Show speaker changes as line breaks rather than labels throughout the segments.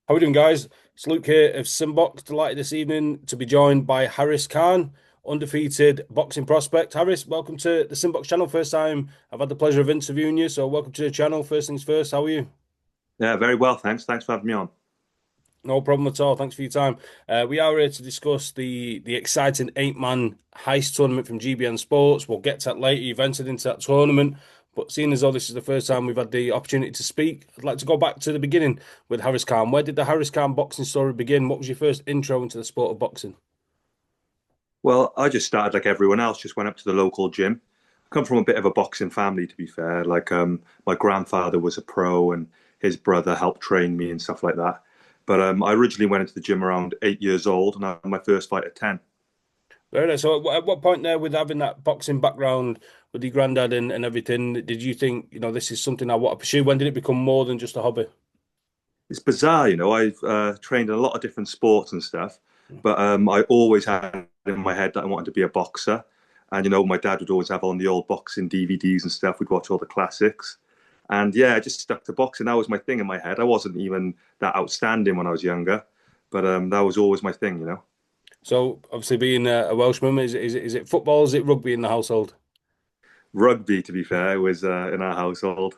How are we doing, guys? It's Luke here of SimBoxx. Delighted this evening to be joined by Haaris Khan, undefeated boxing prospect. Haaris, welcome to the SimBoxx channel. First time I've had the pleasure of interviewing you, so welcome to the channel. First things first, how are you?
Yeah, very well, thanks. Thanks for having me on.
No problem at all. Thanks for your time. We are here to discuss the exciting eight-man heist tournament from GBM Sports. We'll get to that later. You've entered into that tournament, but seeing as though this is the first time we've had the opportunity to speak, I'd like to go back to the beginning with Haaris Khan. Where did the Haaris Khan boxing story begin? What was your first intro into the sport of boxing?
Well, I just started like everyone else, just went up to the local gym. I come from a bit of a boxing family, to be fair. My grandfather was a pro and his brother helped train me and stuff like that. But I originally went into the gym around 8 years old and I had my first fight at 10.
Very nice. So at what point there, with having that boxing background with your granddad and everything, did you think, this is something I want to pursue? When did it become more than just a hobby?
It's bizarre, I've trained in a lot of different sports and stuff, but I always had in my head that I wanted to be a boxer. And, my dad would always have on the old boxing DVDs and stuff. We'd watch all the classics. And yeah, I just stuck to boxing. That was my thing in my head. I wasn't even that outstanding when I was younger, but that was always my thing.
So obviously, being a Welshman, is it football? Is it rugby in the household?
Rugby, to be fair, was in our household.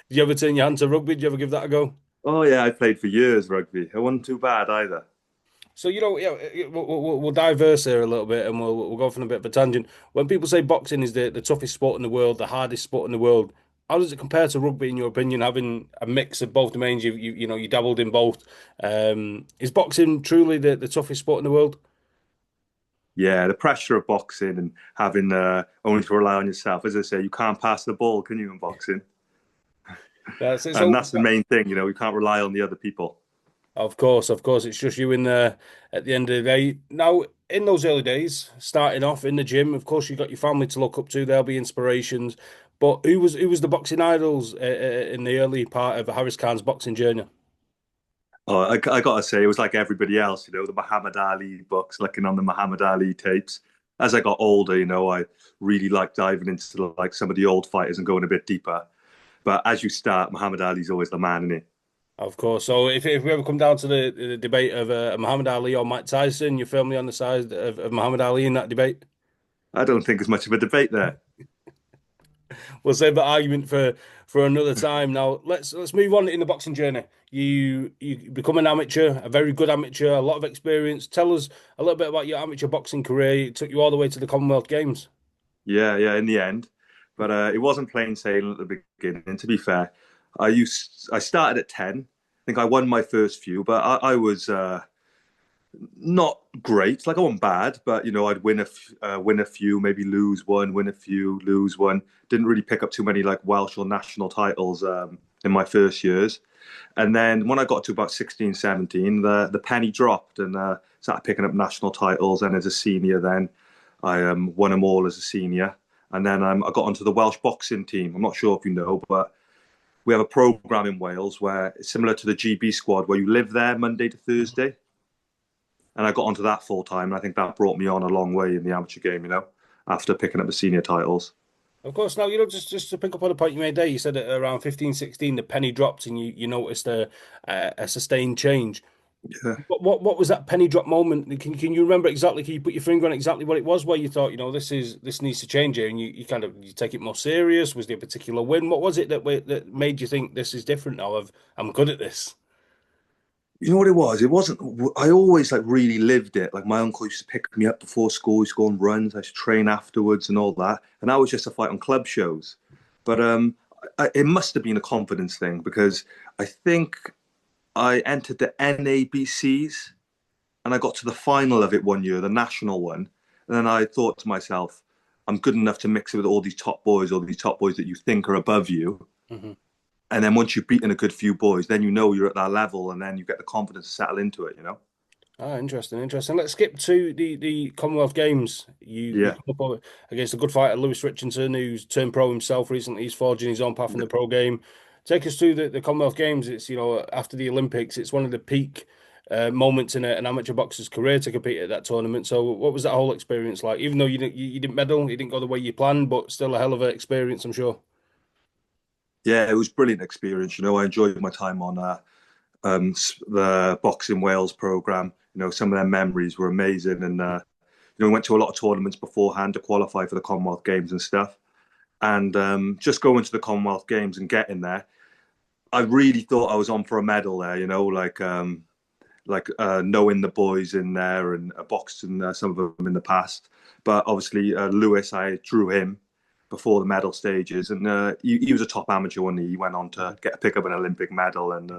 Did you ever turn your hand to rugby? Did you ever give that a go?
Oh yeah, I played for years rugby. It wasn't too bad either.
So yeah, we'll diverse here a little bit, and we'll go from a bit of a tangent. When people say boxing is the toughest sport in the world, the hardest sport in the world, how does it compare to rugby in your opinion? Having a mix of both domains, you dabbled in both. Is boxing truly the toughest sport in the world?
Yeah, the pressure of boxing and having only to rely on yourself. As I say, you can't pass the ball, can you, in boxing?
That's it.
And
So
that's the main thing. You can't rely on the other people.
of course, it's just you in there at the end of the day. Now, in those early days, starting off in the gym, of course, you got your family to look up to. There'll be inspirations. But who was the boxing idols in the early part of Haaris Khan's boxing journey?
Oh, I gotta say, it was like everybody else, the Muhammad Ali books, looking on the Muhammad Ali tapes. As I got older, I really liked diving into like some of the old fighters and going a bit deeper. But as you start, Muhammad Ali's always the man, isn't he?
Of course. So if we ever come down to the debate of Muhammad Ali or Mike Tyson, you're firmly on the side of Muhammad Ali in that debate.
I don't think there's much of a debate there.
We'll save that argument for another time. Now let's move on in the boxing journey. You become an amateur, a very good amateur, a lot of experience. Tell us a little bit about your amateur boxing career. It took you all the way to the Commonwealth Games.
Yeah, yeah, in the end. But it wasn't plain sailing at the beginning. To be fair, I started at 10. I think I won my first few, but I was not great. Like I wasn't bad, but I'd win a few, maybe lose one, win a few, lose one. Didn't really pick up too many like Welsh or national titles in my first years. And then when I got to about 16, 17, the penny dropped and started picking up national titles. And as a senior, then I won them all as a senior. And then I got onto the Welsh boxing team. I'm not sure if you know, but we have a program in Wales where it's similar to the GB squad, where you live there Monday to Thursday. And I got onto that full time. And I think that brought me on a long way in the amateur game, after picking up the senior titles.
Of course. Now, just to pick up on the point you made there, you said at around 15, 16, the penny dropped and you noticed a sustained change.
Yeah.
What was that penny drop moment? Can you remember exactly? Can you put your finger on exactly what it was where you thought, this needs to change here, and you kind of you take it more serious? Was there a particular win? What was it that made you think this is different now? I'm good at this.
You know what it was? It wasn't. I always like really lived it. Like my uncle used to pick me up before school. He used to go on runs. I used to train afterwards and all that. And that was just a fight on club shows. But it must have been a confidence thing because I think I entered the NABCs and I got to the final of it one year, the national one. And then I thought to myself, I'm good enough to mix it with all these top boys that you think are above you.
Hmm.
And then once you've beaten a good few boys, then you're at that level, and then you get the confidence to settle into it.
Ah, interesting, interesting. Let's skip to the Commonwealth Games. You
Yeah.
come up against a good fighter, Lewis Richardson, who's turned pro himself recently. He's forging his own path in the pro game. Take us to the Commonwealth Games. It's after the Olympics, it's one of the peak moments in an amateur boxer's career to compete at that tournament. So, what was that whole experience like? Even though you didn't medal, you didn't go the way you planned, but still a hell of an experience, I'm sure.
Yeah, it was brilliant experience. I enjoyed my time the Boxing Wales program. Some of their memories were amazing, and we went to a lot of tournaments beforehand to qualify for the Commonwealth Games and stuff. And just going to the Commonwealth Games and getting there, I really thought I was on for a medal there. Knowing the boys in there and boxing some of them in the past. But obviously, Lewis, I drew him before the medal stages, and he was a top amateur, wasn't he? He went on to pick up an Olympic medal, and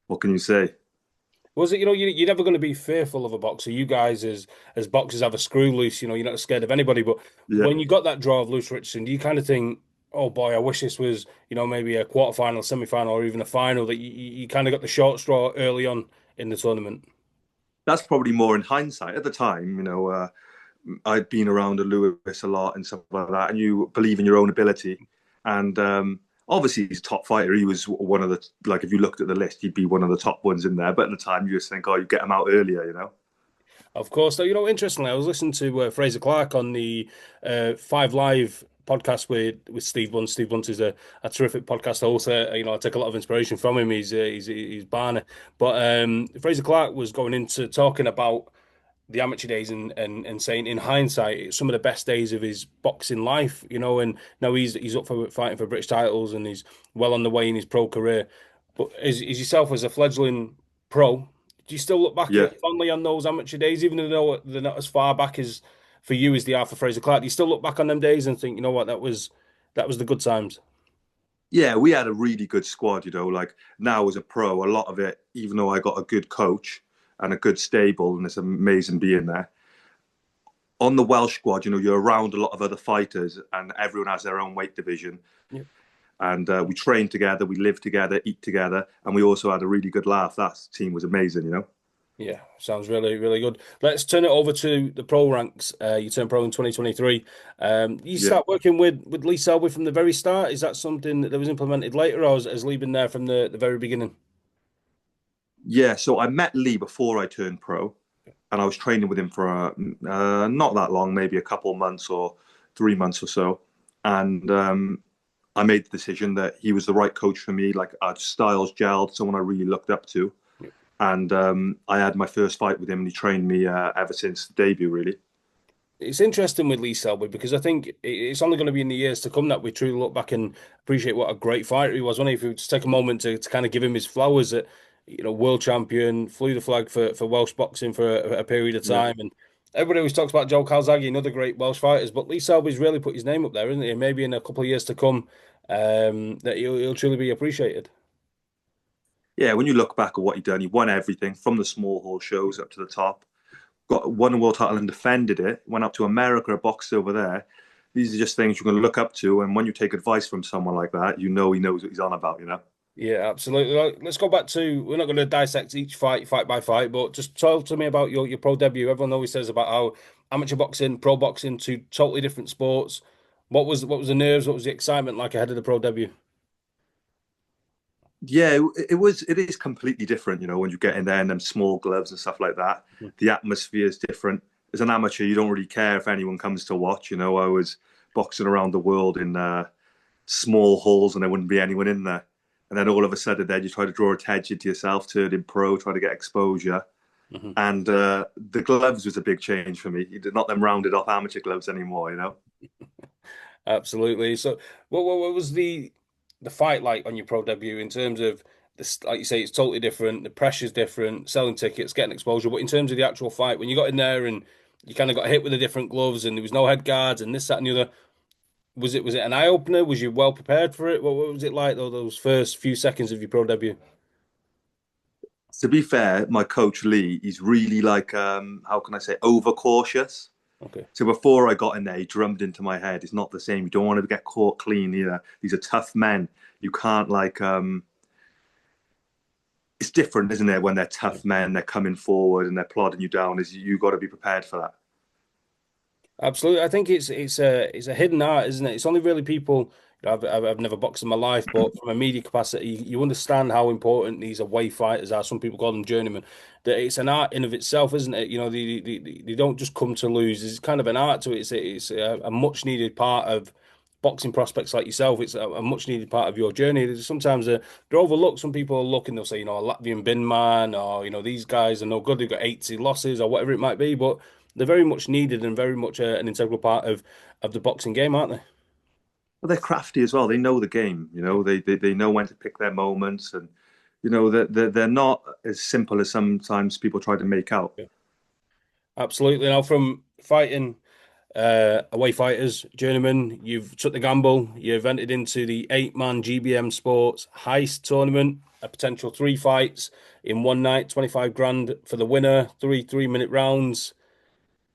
what can you say?
Was it, you're never going to be fearful of a boxer. You guys, as boxers, have a screw loose. You're not scared of anybody. But
Yeah,
when you got that draw of Lewis Richardson, do you kind of think, oh boy, I wish this was, maybe a quarterfinal, semi-final, or even a final, that you kind of got the short straw early on in the tournament?
that's probably more in hindsight. At the time, I'd been around a Lewis a lot and stuff like that, and you believe in your own ability. And obviously, he's a top fighter. He was one of the, like, if you looked at the list, he'd be one of the top ones in there. But at the time, you just think, oh, you get him out earlier.
Of course. So, interestingly, I was listening to Fraser Clark on the Five Live podcast with Steve Bunt. Steve Bunt is a terrific podcast host. I take a lot of inspiration from him. He's Barney. But Fraser Clark was going into talking about the amateur days and saying in hindsight it's some of the best days of his boxing life, and now he's up for fighting for British titles and he's well on the way in his pro career. But as yourself as a fledgling pro, do you still look back
Yeah.
fondly on those amateur days, even though they're not as far back as for you as they are for Fraser Clark? Do you still look back on them days and think, you know what, that was the good times?
Yeah, we had a really good squad, like now as a pro, a lot of it, even though I got a good coach and a good stable, and it's amazing being there. On the Welsh squad, you're around a lot of other fighters and everyone has their own weight division.
Yeah.
And we trained together, we lived together, eat together, and we also had a really good laugh. That team was amazing.
Yeah, sounds really, really good. Let's turn it over to the pro ranks. You turned pro in 2023. You
Yeah.
start working with Lee Selby from the very start. Is that something that was implemented later, or has Lee been there from the very beginning?
Yeah, so I met Lee before I turned pro, and I was training with him for not that long, maybe a couple of months or 3 months or so. And I made the decision that he was the right coach for me. Like our styles gelled, someone I really looked up to.
Yeah.
And I had my first fight with him, and he trained me ever since the debut, really.
It's interesting with Lee Selby because I think it's only going to be in the years to come that we truly look back and appreciate what a great fighter he was. When if we just take a moment to kind of give him his flowers, that world champion, flew the flag for Welsh boxing for a period of
Yeah.
time, and everybody always talks about Joe Calzaghe and other great Welsh fighters, but Lee Selby's really put his name up there, isn't he? And maybe in a couple of years to come, that he'll truly be appreciated.
Yeah, when you look back at what he done, he won everything from the small hall shows up to the top. Got won a world title and defended it. Went up to America, boxed over there. These are just things you're going to look up to, and when you take advice from someone like that, he knows what he's on about.
Yeah, absolutely. Let's go back to, we're not going to dissect each fight by fight, but just talk to me about your pro debut. Everyone always says about how amateur boxing, pro boxing, two totally different sports. What was the nerves? What was the excitement like ahead of the pro debut?
Yeah, it is completely different, when you get in there and them small gloves and stuff like that.
Mm.
The atmosphere is different. As an amateur, you don't really care if anyone comes to watch. I was boxing around the world in small halls and there wouldn't be anyone in there. And then all of a sudden, then you try to draw attention to yourself, turn in pro, try to get exposure.
Hmm.
And the gloves was a big change for me. Not them rounded off amateur gloves anymore.
Absolutely. So, what was the fight like on your pro debut in terms of this? Like you say, it's totally different. The pressure's different. Selling tickets, getting exposure. But in terms of the actual fight, when you got in there and you kind of got hit with the different gloves and there was no head guards and this, that, and the other, was it an eye opener? Was you well prepared for it? What was it like though, those first few seconds of your pro debut?
To be fair, my coach Lee, he's really like, how can I say, overcautious.
Okay.
So before I got in there, he drummed into my head, it's not the same. You don't want to get caught clean either. These are tough men. You can't like it's different, isn't it? When they're tough men, they're coming forward and they're plodding you down. Is you got to be prepared for that.
Absolutely, I think it's a hidden art, isn't it? It's only really people. I've never boxed in my life, but from a media capacity, you understand how important these away fighters are. Some people call them journeymen. That it's an art in of itself, isn't it? They don't just come to lose. It's kind of an art to it. It's a much needed part of boxing prospects like yourself, it's a much needed part of your journey. Sometimes they're overlooked. Some people look and they'll say, a Latvian bin man, or these guys are no good. They've got 80 losses or whatever it might be, but they're very much needed and very much an integral part of the boxing game, aren't they?
But they're crafty as well. They know the game. They know when to pick their moments, and they're not as simple as sometimes people try to make out.
Yeah. Absolutely. Now, from fighting away fighters, journeyman, you've took the gamble. You've entered into the 8-man GBM Sports Heist tournament, a potential 3 fights in one night, 25 grand for the winner, 3 3-minute rounds.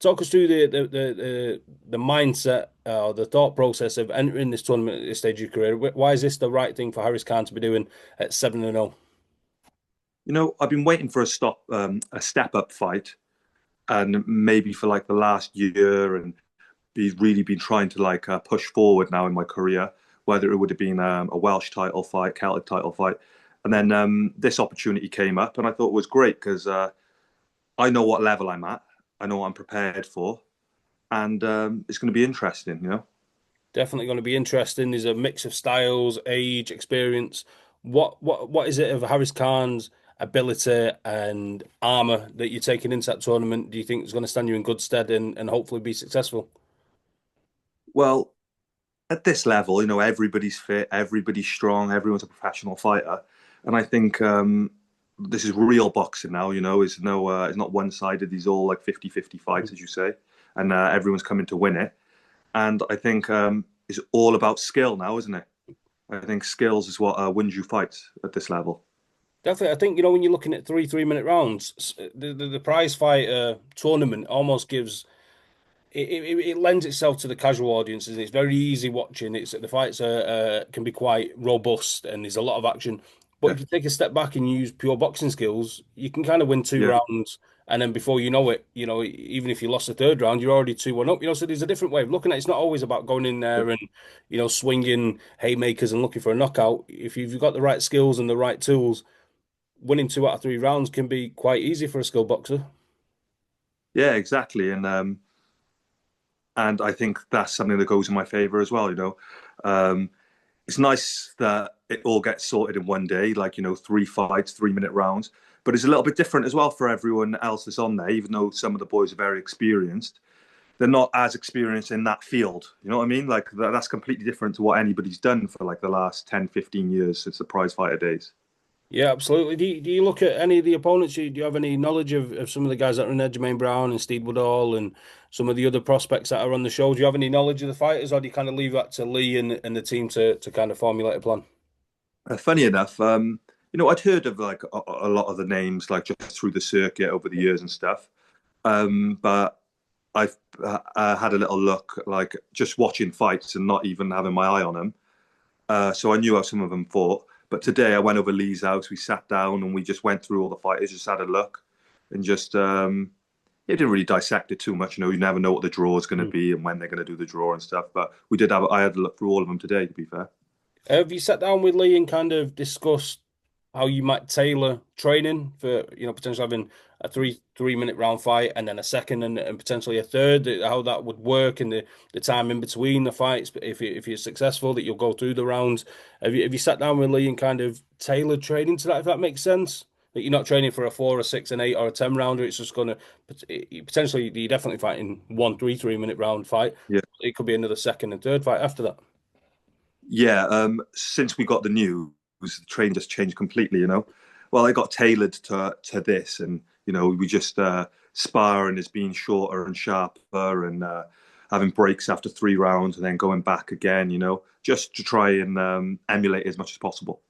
Talk us through the mindset or the thought process of entering this tournament at this stage of your career. Why is this the right thing for Haaris Khan to be doing at 7-0?
I've been waiting for a step up fight, and maybe for like the last year, and really been trying to like push forward now in my career. Whether it would have been a Welsh title fight, Celtic title fight, and then this opportunity came up, and I thought it was great because I know what level I'm at, I know what I'm prepared for, and it's going to be interesting.
Definitely going to be interesting. There's a mix of styles, age, experience. What is it of Haaris Khan's ability and armor that you're taking into that tournament? Do you think is going to stand you in good stead and hopefully be successful?
Well, at this level, everybody's fit, everybody's strong, everyone's a professional fighter, and I think this is real boxing now. It's not one-sided. These all like 50-50 fights, as you say, and everyone's coming to win it. And I think it's all about skill now, isn't it? I think skills is what wins you fights at this level.
Definitely, I think when you're looking at 3 3-minute rounds, the prize fight tournament almost gives it lends itself to the casual audiences. And it's very easy watching. It's the fights can be quite robust and there's a lot of action. But
Yeah,
if you take a step back and use pure boxing skills, you can kind of win two
yeah,
rounds, and then before you know it, even if you lost the third round, you're already 2-1 up. So there's a different way of looking at it. It's not always about going in
yeah.
there and swinging haymakers and looking for a knockout. If you've got the right skills and the right tools, winning 2 out of 3 rounds can be quite easy for a skilled boxer.
Yeah, exactly. And I think that's something that goes in my favor as well. It's nice that it all gets sorted in one day, like 3 fights, 3-minute rounds. But it's a little bit different as well for everyone else that's on there. Even though some of the boys are very experienced, they're not as experienced in that field. You know what I mean? Like that's completely different to what anybody's done for like the last 10, 15 years since the prize fighter days.
Yeah, absolutely. Do you look at any of the opponents? Do you have any knowledge of some of the guys that are in there, Jermaine Brown and Steve Woodall and some of the other prospects that are on the show? Do you have any knowledge of the fighters, or do you kind of leave that to Lee and the team to kind of formulate a plan?
Funny enough, I'd heard of like a lot of the names like just through the circuit over the years and stuff. But I've had a little look, like just watching fights and not even having my eye on them. So I knew how some of them fought. But today I went over Lee's house. We sat down and we just went through all the fighters, just had a look, and just it didn't really dissect it too much. You never know what the draw is going to
Hmm.
be and when they're going to do the draw and stuff. But we did have. I had a look through all of them today, to be fair.
Have you sat down with Lee and kind of discussed how you might tailor training for, potentially having a 3 3-minute round fight and then a second and potentially a third, how that would work and the time in between the fights, but if you're successful, that you'll go through the rounds. Have you sat down with Lee and kind of tailored training to that, if that makes sense? That you're not training for a 4, a 6, an 8, or a 10 rounder. It's just going to potentially, you're definitely fighting one 3 3-minute round fight.
Yeah.
It could be another second and third fight after that.
Yeah. Since we got the news, the train just changed completely. Well, I got tailored to this, and we just sparring is being shorter and sharper, and having breaks after 3 rounds, and then going back again. Just to try and emulate as much as possible.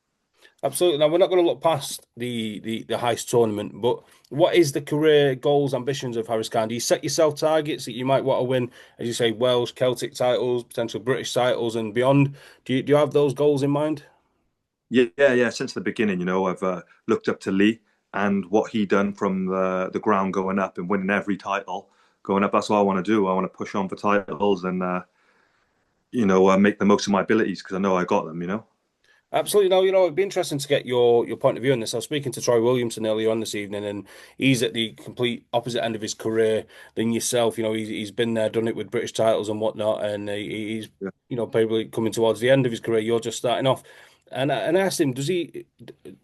Absolutely. Now we're not going to look past the heist tournament, but what is the career goals, ambitions of Haaris Khan? Do you set yourself targets that you might want to win, as you say, Welsh, Celtic titles, potential British titles, and beyond? Do you have those goals in mind?
Yeah, yeah. Since the beginning, I've looked up to Lee and what he done from the ground going up and winning every title going up. That's what I want to do. I want to push on for titles and make the most of my abilities because I know I got them.
Absolutely. No, it'd be interesting to get your point of view on this. I was speaking to Troy Williamson earlier on this evening, and he's at the complete opposite end of his career than yourself. He's been there, done it with British titles and whatnot, and he's
Yeah.
probably coming towards the end of his career. You're just starting off, and I asked him, does he?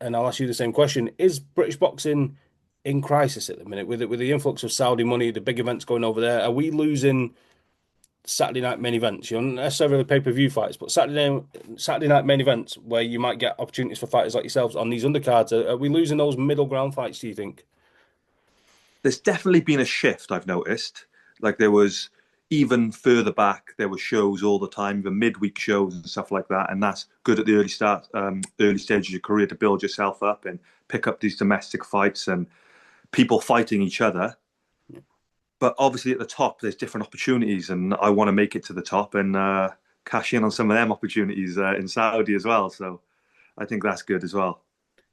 And I'll ask you the same question: is British boxing in crisis at the minute with the influx of Saudi money, the big events going over there? Are we losing Saturday night main events, not necessarily pay-per-view fights, but Saturday night main events where you might get opportunities for fighters like yourselves on these undercards? Are we losing those middle ground fights, do you think?
There's definitely been a shift, I've noticed. Like there was even further back, there were shows all the time, even midweek shows and stuff like that. And that's good at the early stages of your career to build yourself up and pick up these domestic fights and people fighting each other. But obviously at the top, there's different opportunities, and I want to make it to the top and cash in on some of them opportunities in Saudi as well. So I think that's good as well.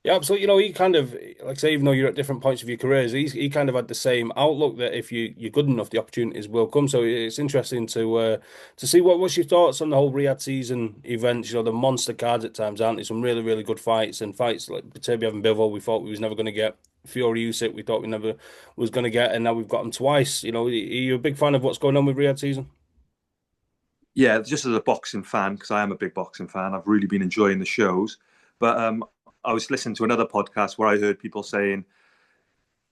Yeah, absolutely. He kind of, like I say, even though you're at different points of your careers, he kind of had the same outlook that if you're good enough, the opportunities will come. So it's interesting to see what's your thoughts on the whole Riyadh season events. The monster cards at times, aren't they? Some really, really good fights and fights like Batabi and Bivol, we thought we was never going to get. Fury Usyk, we thought we never was going to get, and now we've got them twice. Are you a big fan of what's going on with Riyadh season?
Yeah, just as a boxing fan, because I am a big boxing fan, I've really been enjoying the shows. But I was listening to another podcast where I heard people saying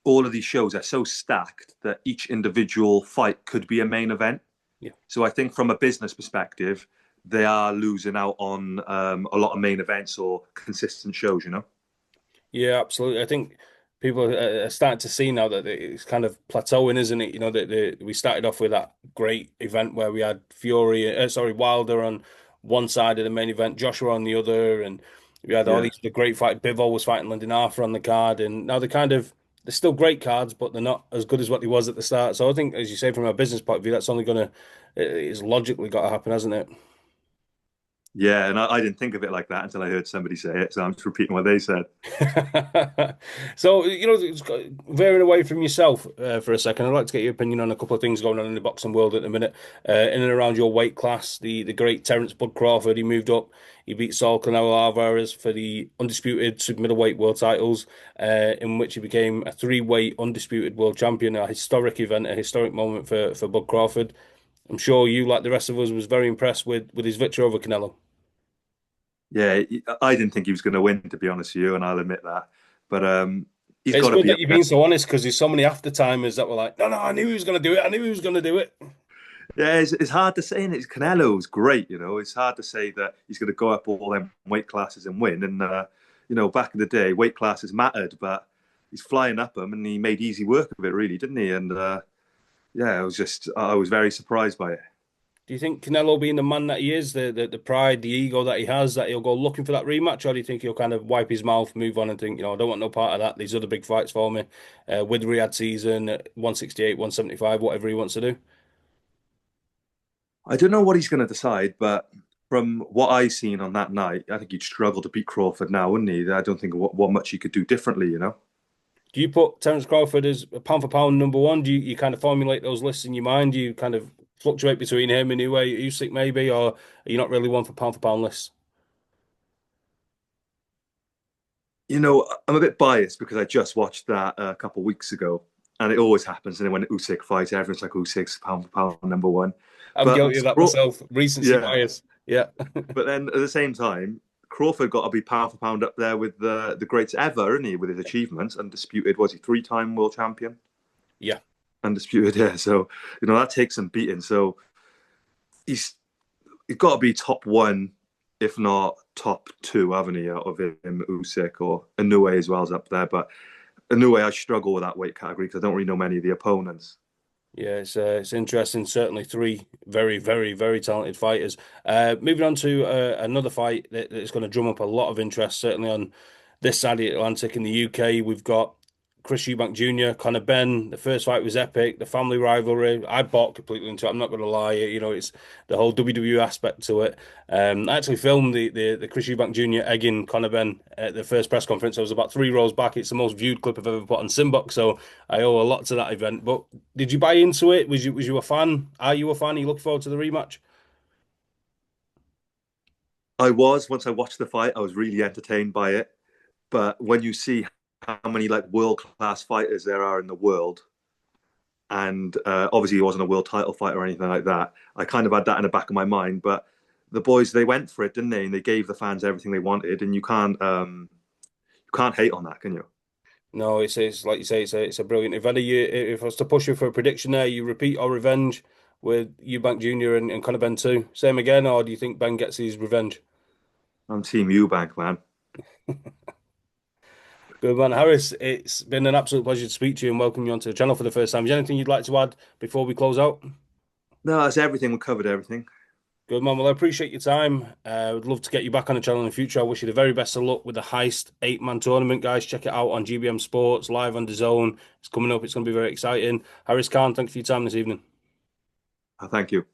all of these shows are so stacked that each individual fight could be a main event.
Yeah.
So I think from a business perspective, they are losing out on a lot of main events or consistent shows.
Yeah, absolutely. I think people are starting to see now that it's kind of plateauing, isn't it? That we started off with that great event where we had Wilder on one side of the main event, Joshua on the other, and we had all
Yeah.
these the great fight. Bivol was fighting Lyndon Arthur on the card, and now they're still great cards, but they're not as good as what they was at the start. So I think, as you say, from a business point of view, that's only it's logically got to happen, hasn't it?
Yeah, and I didn't think of it like that until I heard somebody say it. So I'm just repeating what they said.
So, veering away from yourself for a second, I'd like to get your opinion on a couple of things going on in the boxing world at the minute. In and around your weight class, the great Terence Bud Crawford, he moved up. He beat Saul Canelo Alvarez for the undisputed super middleweight world titles, in which he became a three-weight undisputed world champion. A historic event, a historic moment for Bud Crawford. I'm sure you, like the rest of us, was very impressed with his victory over Canelo.
Yeah, I didn't think he was going to win, to be honest with you, and I'll admit that. But he's
It's
got to
good
be
that
up
you've
there.
been so honest because there's so many after timers that were like, no, no, I knew he was going to do it. I knew he was going to do it.
Yeah, it's hard to say, and it's Canelo's great. It's hard to say that he's going to go up all them weight classes and win. And back in the day, weight classes mattered, but he's flying up them, and he made easy work of it, really, didn't he? And yeah, I was very surprised by it.
Do you think Canelo, being the man that he is, the pride, the ego that he has, that he'll go looking for that rematch, or do you think he'll kind of wipe his mouth, move on, and think, I don't want no part of that. These other big fights for me, with Riyadh season, 168, 175, whatever he wants to do.
I don't know what he's going to decide, but from what I seen on that night, I think he'd struggle to beat Crawford now, wouldn't he? I don't think what much he could do differently.
Do you put Terence Crawford as a pound for pound number one? Do you kind of formulate those lists in your mind? Do you kind of fluctuate between him and Usyk maybe, or are you not really one for pound lists?
I'm a bit biased because I just watched that a couple of weeks ago, and it always happens. And then when Usyk fights, everyone's like Usyk's pound for pound number one.
I'm
But
guilty of that myself. Recency
yeah,
bias. Yeah.
but then at the same time, Crawford got to be pound for pound up there with the greats ever, isn't he? With his achievements, undisputed. Was he three-time world champion?
Yeah.
Undisputed, yeah. So that takes some beating. So he's he's got to be top one, if not top two, haven't he? Out of him, Usyk or Inoue as well is up there, but Inoue, I struggle with that weight category because I don't really know many of the opponents.
Yeah, it's interesting. Certainly, three very, very, very talented fighters. Moving on to another fight that's going to drum up a lot of interest. Certainly on this side of the Atlantic in the UK, we've got Chris Eubank Jr., Conor Benn. The first fight was epic. The family rivalry. I bought completely into it. I'm not going to lie. It's the whole WWE aspect to it. I actually filmed the Chris Eubank Jr. egging Conor Benn at the first press conference. I was about 3 rows back. It's the most viewed clip I've ever put on SimBoxx, so I owe a lot to that event. But did you buy into it? Was you a fan? Are you a fan? Are you looking forward to the rematch?
Once I watched the fight, I was really entertained by it. But when you see how many like world class fighters there are in the world, and obviously he wasn't a world title fight or anything like that, I kind of had that in the back of my mind. But the boys, they went for it, didn't they? And they gave the fans everything they wanted, and you can't hate on that, can you?
No, it's like you say, it's a brilliant event. If I was to push you for a prediction there, you repeat or revenge with Eubank Jr. and Conor Ben too. Same again, or do you think Ben gets his revenge?
I'm Team Eubank, man.
Good man, Harris. It's been an absolute pleasure to speak to you and welcome you onto the channel for the first time. Is there anything you'd like to add before we close out?
No, that's everything. We covered everything.
Good man. Well, I appreciate your time. Would love to get you back on the channel in the future. I wish you the very best of luck with the Heist 8-man tournament, guys. Check it out on GBM Sports, live on DAZN. It's coming up. It's going to be very exciting. Haaris Khan, thank you for your time this evening.
Thank you.